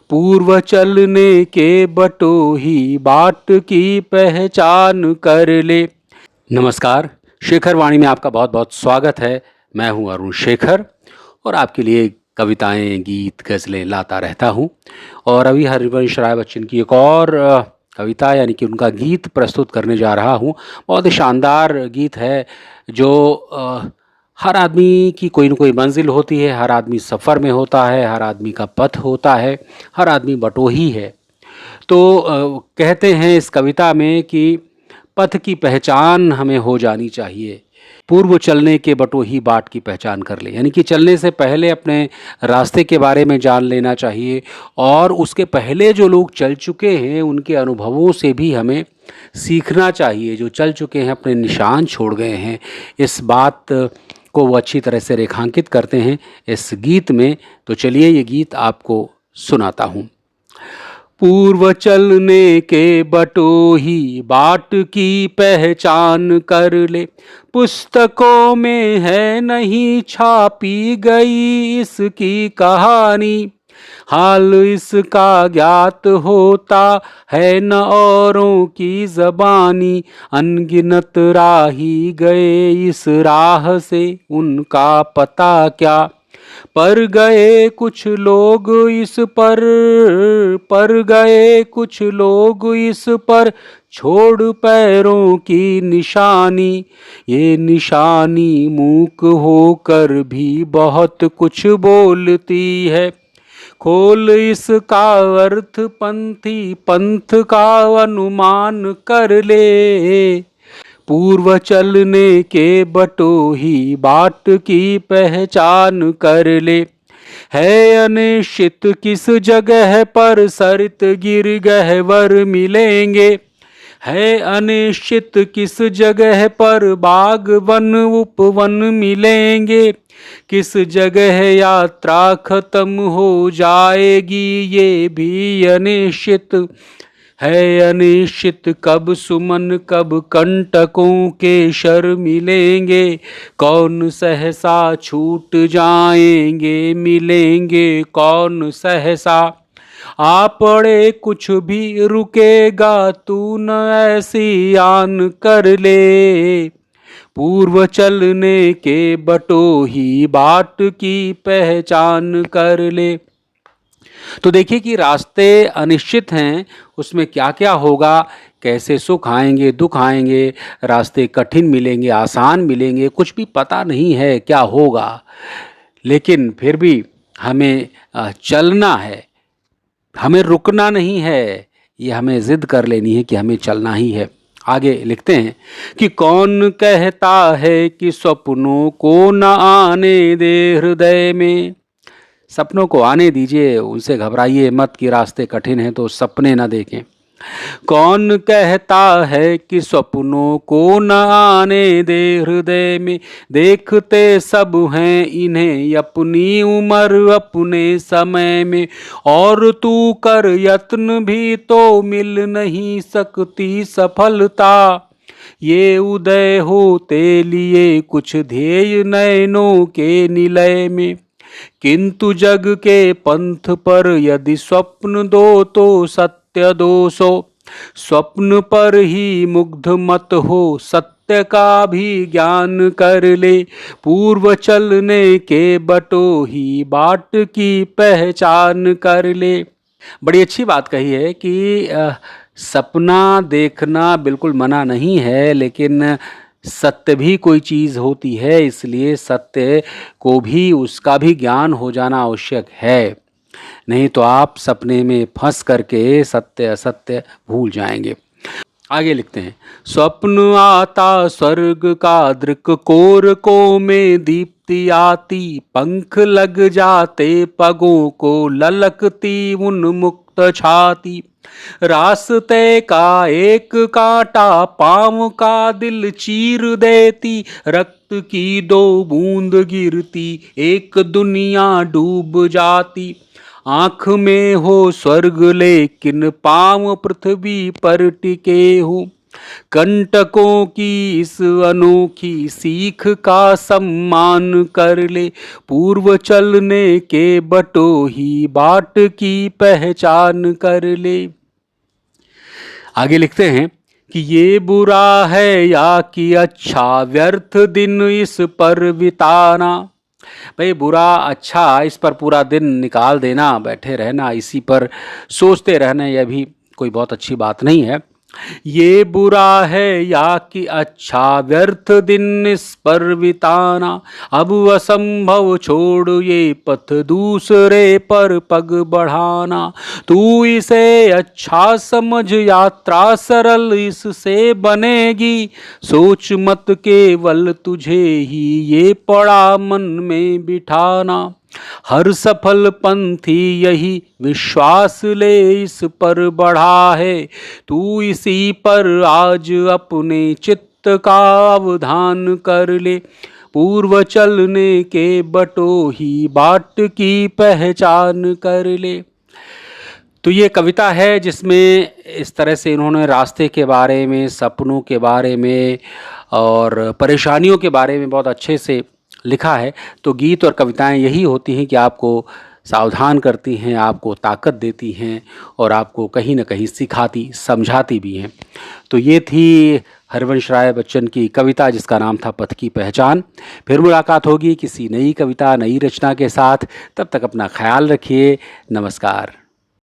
पूर्व चलने के बटोही बाट की पहचान कर ले। नमस्कार, शेखर वाणी में आपका बहुत बहुत स्वागत है। मैं हूं अरुण शेखर और आपके लिए कविताएं, गीत, गज़लें लाता रहता हूं। और अभी हरिवंश राय बच्चन की एक और कविता यानी कि उनका गीत प्रस्तुत करने जा रहा हूं। बहुत ही शानदार गीत है जो हर आदमी की कोई न कोई मंजिल होती है, हर आदमी सफ़र में होता है, हर आदमी का पथ होता है, हर आदमी बटोही है। तो कहते हैं इस कविता में कि पथ की पहचान हमें हो जानी चाहिए, पूर्व चलने के बटोही बाट की पहचान कर ले। यानी कि चलने से पहले अपने रास्ते के बारे में जान लेना चाहिए और उसके पहले जो लोग चल चुके हैं उनके अनुभवों से भी हमें सीखना चाहिए। जो चल चुके हैं, अपने निशान छोड़ गए हैं, इस बात को वो अच्छी तरह से रेखांकित करते हैं इस गीत में। तो चलिए ये गीत आपको सुनाता हूँ। पूर्व चलने के बटोही बाट की पहचान कर ले, पुस्तकों में है नहीं छापी गई इसकी कहानी, हाल इसका ज्ञात होता है न औरों की ज़बानी, अनगिनत राही गए इस राह से उनका पता क्या, पर गए कुछ लोग इस पर गए कुछ लोग इस पर छोड़ पैरों की निशानी, ये निशानी मूक होकर भी बहुत कुछ बोलती है, खोल इसका अर्थ पंथी पंथ का अनुमान कर ले, पूर्व चलने के बटोही बाट की पहचान कर ले, है अनिश्चित किस जगह पर सरित गिर गहवर मिलेंगे, है अनिश्चित किस जगह पर बाग वन उपवन मिलेंगे, किस जगह यात्रा खत्म हो जाएगी ये भी अनिश्चित है, अनिश्चित कब सुमन कब कंटकों के शर मिलेंगे, कौन सहसा छूट जाएंगे मिलेंगे कौन सहसा, आ पड़े कुछ भी रुकेगा तू न ऐसी आन कर ले, पूर्व चलने के बटोही बाट की पहचान कर ले। तो देखिए कि रास्ते अनिश्चित हैं, उसमें क्या क्या होगा, कैसे सुख आएंगे दुख आएंगे, रास्ते कठिन मिलेंगे आसान मिलेंगे, कुछ भी पता नहीं है क्या होगा, लेकिन फिर भी हमें चलना है, हमें रुकना नहीं है, ये हमें ज़िद कर लेनी है कि हमें चलना ही है। आगे लिखते हैं कि कौन कहता है कि सपनों को न आने दे हृदय में, सपनों को आने दीजिए, उनसे घबराइए मत कि रास्ते कठिन हैं तो सपने न देखें। कौन कहता है कि सपनों को न आने दे हृदय में, देखते सब हैं इन्हें अपनी उम्र अपने समय में, और तू कर यत्न भी तो मिल नहीं सकती सफलता, ये उदय होते लिए कुछ ध्येय नयनों के निलय में, किंतु जग के पंथ पर यदि स्वप्न दो तो सत्य दो सो, स्वप्न पर ही मुग्ध मत हो सत्य का भी ज्ञान कर ले, पूर्व चलने के बटोही बाट की पहचान कर ले। बड़ी अच्छी बात कही है कि सपना देखना बिल्कुल मना नहीं है, लेकिन सत्य भी कोई चीज़ होती है, इसलिए सत्य को भी उसका भी ज्ञान हो जाना आवश्यक है, नहीं तो आप सपने में फंस करके सत्य असत्य भूल जाएंगे। आगे लिखते हैं, स्वप्न आता स्वर्ग का दृक कोरकों में दीप्ति आती, पंख लग जाते पगों को ललकती उन्मुक्त छाती, रास्ते का एक कांटा पांव का दिल चीर देती, रक्त की दो बूंद गिरती एक दुनिया डूब जाती, आँख में हो स्वर्ग लेकिन पांव पृथ्वी पर टिके हूँ, कंटकों की इस अनोखी सीख का सम्मान कर ले, पूर्व चलने के बटोही बाट की पहचान कर ले। आगे लिखते हैं कि ये बुरा है या कि अच्छा, व्यर्थ दिन इस पर बिताना। भाई बुरा अच्छा इस पर पूरा दिन निकाल देना, बैठे रहना, इसी पर सोचते रहना, यह भी कोई बहुत अच्छी बात नहीं है। ये बुरा है या कि अच्छा, व्यर्थ दिन इस पर बिताना। अब असंभव छोड़ ये पथ, दूसरे पर पग बढ़ाना। तू इसे अच्छा समझ, यात्रा सरल इससे बनेगी। सोच मत केवल तुझे ही ये पड़ा मन में बिठाना। हर सफल पंथी यही विश्वास ले इस पर बढ़ा है। तू इसी पर आज अपने चित्त का अवधान कर ले। पूर्व चलने के बटोही बाट की पहचान कर ले। तो ये कविता है जिसमें इस तरह से इन्होंने रास्ते के बारे में, सपनों के बारे में और परेशानियों के बारे में बहुत अच्छे से लिखा है। तो गीत और कविताएं यही होती हैं कि आपको सावधान करती हैं, आपको ताकत देती हैं और आपको कहीं ना कहीं सिखाती समझाती भी हैं। तो ये थी हरिवंश राय बच्चन की कविता जिसका नाम था पथ की पहचान। फिर मुलाकात होगी किसी नई कविता, नई रचना के साथ। तब तक अपना ख्याल रखिए। नमस्कार।